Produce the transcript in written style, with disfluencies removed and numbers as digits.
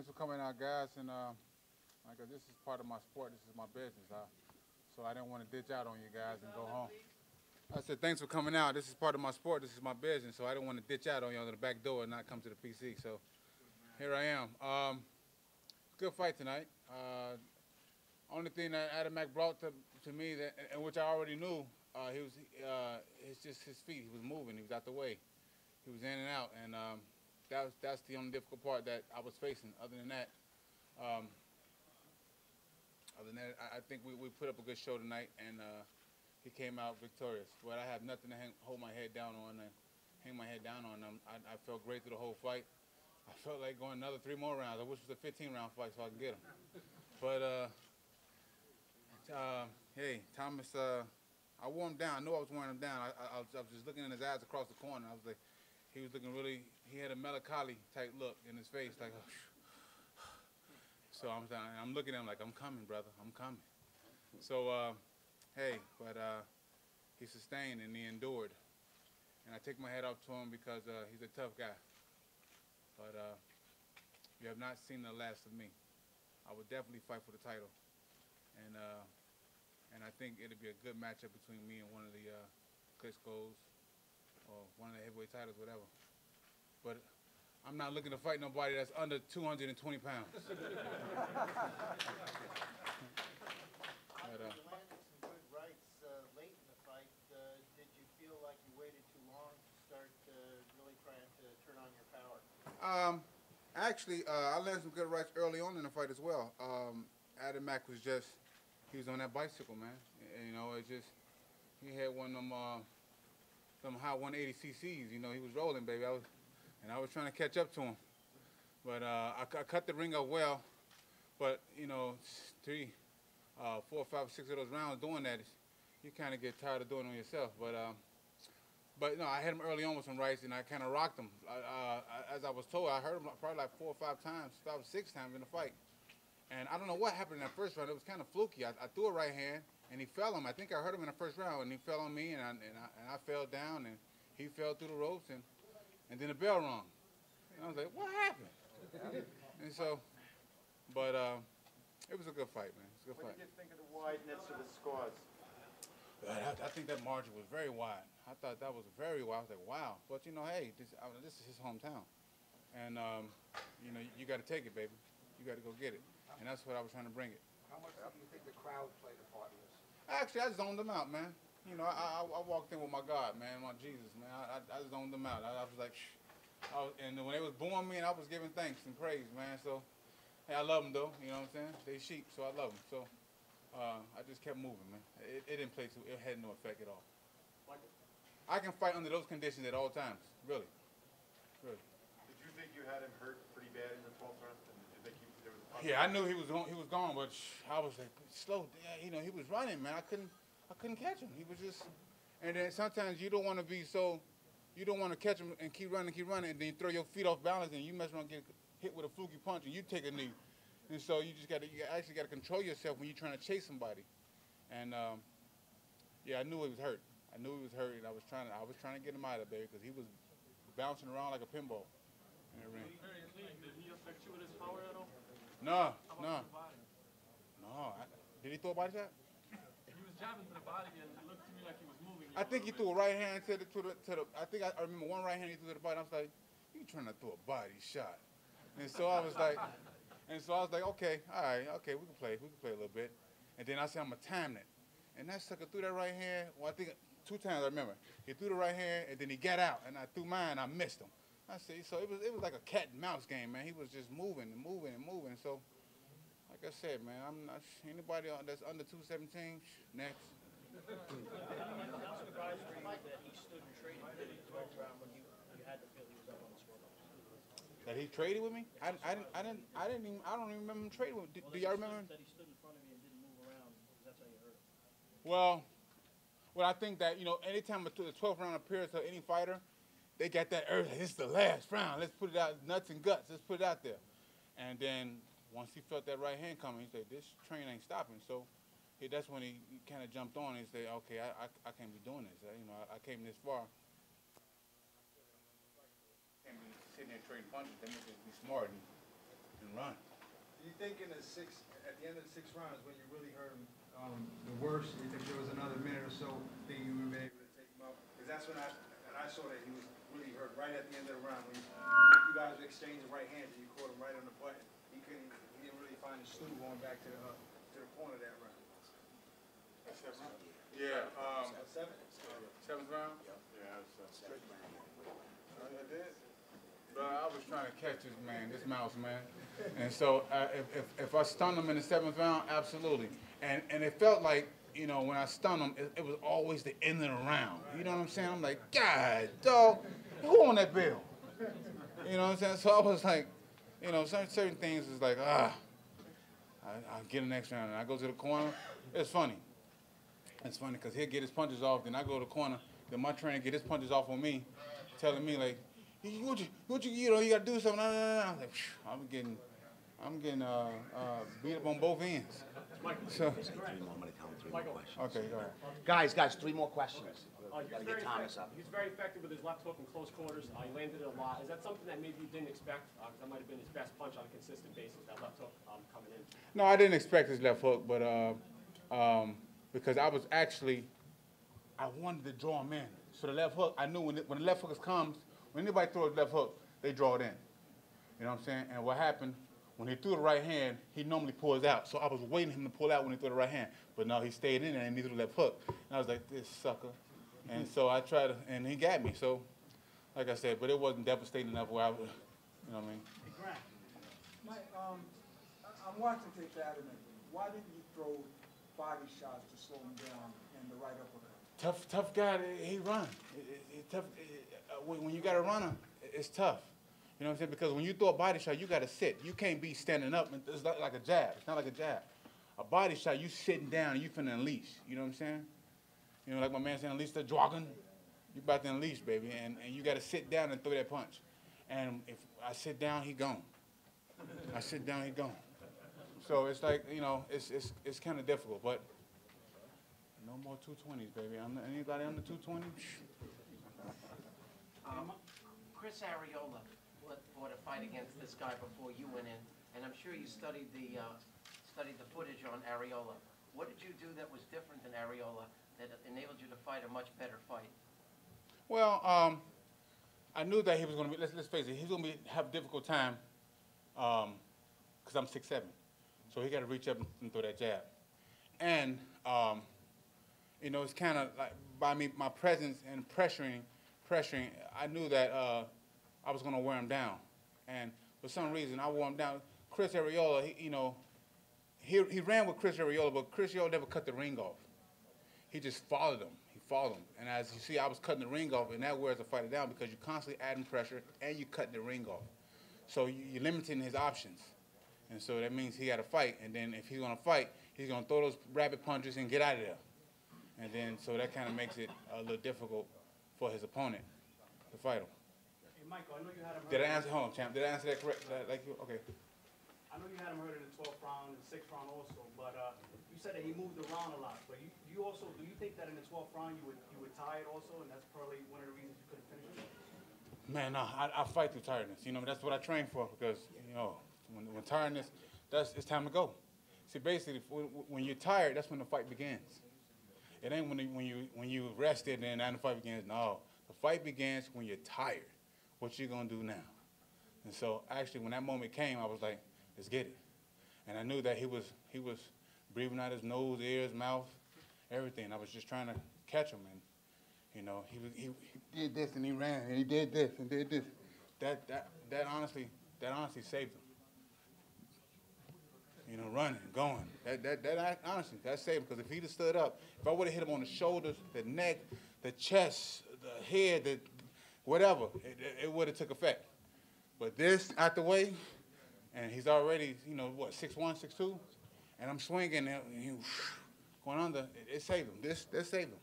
for coming out, guys. And like this is part of my sport. This is my business. So I didn't want to ditch out on you guys and go home. I said, thanks for coming out. This is part of my sport. This is my business. So I didn't want to ditch out on you on the back door and not come to the PC. So here I am. Good fight tonight. Only thing that Adam Mack brought to me, that, and which I already knew, it's just his feet. He was moving. He was out the way. He was in and out, and that's the only difficult part that I was facing. Other than that, I think we put up a good show tonight, and he came out victorious. But I have nothing to hold my head down on and hang my head down on. I felt great through the whole fight. I felt like going another 3 more rounds. I wish it was a 15-round fight so I can get him. But hey, Thomas, I wore him down. I knew I was wearing him down. I was just looking in his eyes across the corner. I was like, he was looking really, he had a melancholy type look in his face, like, so I'm looking at him like, I'm coming, brother, I'm coming. So, hey, but he sustained and he endured. And I take my hat off to him because he's a tough guy. But you have not seen the last of me. I would definitely fight for the title. And I think it'll be a good matchup between me and one of the Klitschko's or one of the heavyweight titles, whatever. But I'm not looking to fight nobody that's under 220 pounds. You landed some good rights late in the fight. Did you feel like you waited too long to start really trying to turn on your power? Actually, I landed some good rights early on in the fight as well. Adam Mack was just, he was on that bicycle, man. And, you know, it just, he had one of them high 180 cc's. You know, he was rolling, baby. I was trying to catch up to him. But I cut the ring up well. But, you know, 3, 4, 5, 6 of those rounds doing that, you kind of get tired of doing it on yourself. But no, I hit him early on with some rights, and I kind of rocked him. As I was told, I heard him probably like 4 or 5 times, 5 or 6 times in the fight. And I don't know what happened in that first round. It was kind of fluky. I threw a right hand, and he fell on me. I think I heard him in the first round, and he fell on me, and I fell down, and he fell through the ropes, and then the bell rung. And I was like, what happened? And so, but it was a good fight, man. It was a good fight. What did you think of the wideness of the scores? I think that margin was very wide. I thought that was very wide. I was like, wow. But, you know, hey, this is his hometown. And, you know, you got to take it, baby. You got to go get it. And that's what I was trying to bring it. How much do you think the crowd played a part in this? Actually, I zoned them out, man. You know, I walked in with my God, man, my Jesus, man. I zoned them out. I was like, shh. And when they was booing me, and I was giving thanks and praise, man. So, hey, I love them, though. You know what I'm saying? They sheep, so I love them. So, I just kept moving, man. It didn't play, it had no effect at all. I can fight under those conditions at all times, really. Really. Did you think you had him hurt pretty bad in the 12th round? Did you think there was a possibility? Yeah, I knew he was gone, but I was like, slow. You know, he was running, man. I couldn't catch him. He was just, and then sometimes you don't want to be so, you don't want to catch him and keep running, and then you throw your feet off balance, and you mess around and get hit with a fluky punch, and you take a knee. And so you actually got to control yourself when you're trying to chase somebody. And yeah, I knew he was hurt. I knew he was hurt, and I was trying to get him out of there because he was bouncing around like a pinball in the ring. Did he affect you with his power at all? No. No. Did he throw a body shot? He was jabbing to the body, and it looked to me like he was moving. I think he threw a right hand to the. I think I remember one right hand he threw to the body. I was like, "You trying to throw a body shot?" And so I was like, okay, all right, okay, we can play a little bit. And then I said, I'm gonna time it. And that sucker threw that right hand. Well, I think 2 times I remember. He threw the right hand, and then he got out, and I threw mine. I missed him. I see. So it was like a cat and mouse game, man. He was just moving and moving and moving. So, like I said, man, I'm not anybody that's under 217. Next. How surprised were you that he stood and traded in the 12th round when you had to feel he was up on the scoreboard? That he traded with me? I don't even remember him trading with me. Do y'all remember? That he stood in front of you and didn't move around because that's how you heard it. Well, I think that, you know, anytime the 12th round appears to any fighter, they got that urge. This is the last round. Let's put it out, nuts and guts. Let's put it out there. And then once he felt that right hand coming, he said, this train ain't stopping. So that's when he kind of jumped on and said, okay, I can't be doing this. You know, I came this far. Can't be sitting there trading punches. That makes me smart. and run. Do you think at the end of the 6 rounds, when you really hurt him the worst, you think there was another minute or so, think you would be able to take him out? Because that's when I saw that he was really hurt right at the end of the round. When you guys were exchanging right hands and you caught him right on the button. He didn't really find his slew going back to the corner that round. Yeah. 7? 7th round. Yeah, it's, I did. But I was trying to catch this mouse, man. And so if I stunned him in the 7th round, absolutely. And it felt like, you know, when I stunned him, it was always the end of the round. You know what I'm saying? I'm like, God, dog, who on that bill? You know what I'm saying? So I was like, you know, certain things is like, I'll get the next round. And I go to the corner. It's funny. It's funny because he'll get his punches off, then I go to the corner, then my trainer get his punches off on me, telling me like, what you know, you gotta do something. I'm like, I'm getting beat up on both ends. So, okay, go ahead. Guys, 3 more questions. Gotta get Thomas up. He's very effective with his left hook in close quarters. He landed it a lot. Is that something that maybe you didn't expect? Because that might have been his best punch on a consistent basis, that left hook coming in. No, I didn't expect his left hook, but because I wanted to draw him in. So the left hook, I knew when the left hook comes, when anybody throws left hook, they draw it in. You know what I'm saying? And what happened, when he threw the right hand, he normally pulls out. So I was waiting him to pull out when he threw the right hand. But no, he stayed in there and he threw the left hook. And I was like, this sucker. And so I tried to, and he got me. So, like I said, but it wasn't devastating enough where I was, you know what I mean? Hey, Grant. Mike, I'm watching Tate Fadiman. Why didn't you throw body shots to slow him down and the right uppercut? Tough guy. He run. When you got a runner, it's tough. You know what I'm saying? Because when you throw a body shot, you got to sit. You can't be standing up. It's not like a jab. It's not like a jab. A body shot, you sitting down and you finna unleash. You know what I'm saying? You know, like my man saying, unleash the dragon. You about to unleash, baby. And you got to sit down and throw that punch. And if I sit down, he gone. I sit down, he gone. So it's like, you know, it's kind of difficult, but no more 220s, baby. Anybody under 220? Chris Arreola fought a fight against this guy before you went in, and I'm sure you studied the footage on Arreola. What did you do that was different than Arreola that enabled you to fight a much better fight? Well, I knew that he was going to be. Let's face it. He's going to have a difficult time because I'm 6'7", so he got to reach up and throw that jab. And you know, it's kind of like by my presence and pressuring. I knew that I was going to wear him down, and for some reason I wore him down. Chris Arreola, he ran with Chris Arreola, but Chris Arreola never cut the ring off. He just followed him. He followed him, and as you see, I was cutting the ring off, and that wears a fighter down because you're constantly adding pressure and you're cutting the ring off. So you're limiting his options, and so that means he got to fight. And then if he's going to fight, he's going to throw those rapid punches and get out of there. And then so that kind of makes it a little difficult for his opponent to fight him. Hey, Michael, I know you had him hurt. Did I answer? Hold on, champ. Did I answer that correct? Okay. I know you had him hurt in the 12th round and 6th round also, but you said that he moved around a lot. But you also, do you think that in the 12th round you would tie it also, and that's probably one of the reasons you couldn't finish it? Man, no, I fight through tiredness. You know, that's what I train for because, you know, when tiredness, it's time to go. See, basically, when you're tired, that's when the fight begins. It ain't when you rested and then the fight begins. No, the fight begins when you're tired. What you gonna do now? And so actually, when that moment came, I was like, let's get it. And I knew that he was breathing out his nose, ears, mouth, everything. I was just trying to catch him, and you know, he did this and he ran and he did this and did this. That honestly saved him. You know, running, going. That honestly, that saved him because if he'd have stood up, if I would have hit him on the shoulders, the neck, the chest, the head, whatever, it would have took effect. But this out the way, and he's already, you know, what, 6'1", 6'2", and I'm swinging and he going under. It saved him. This saved him.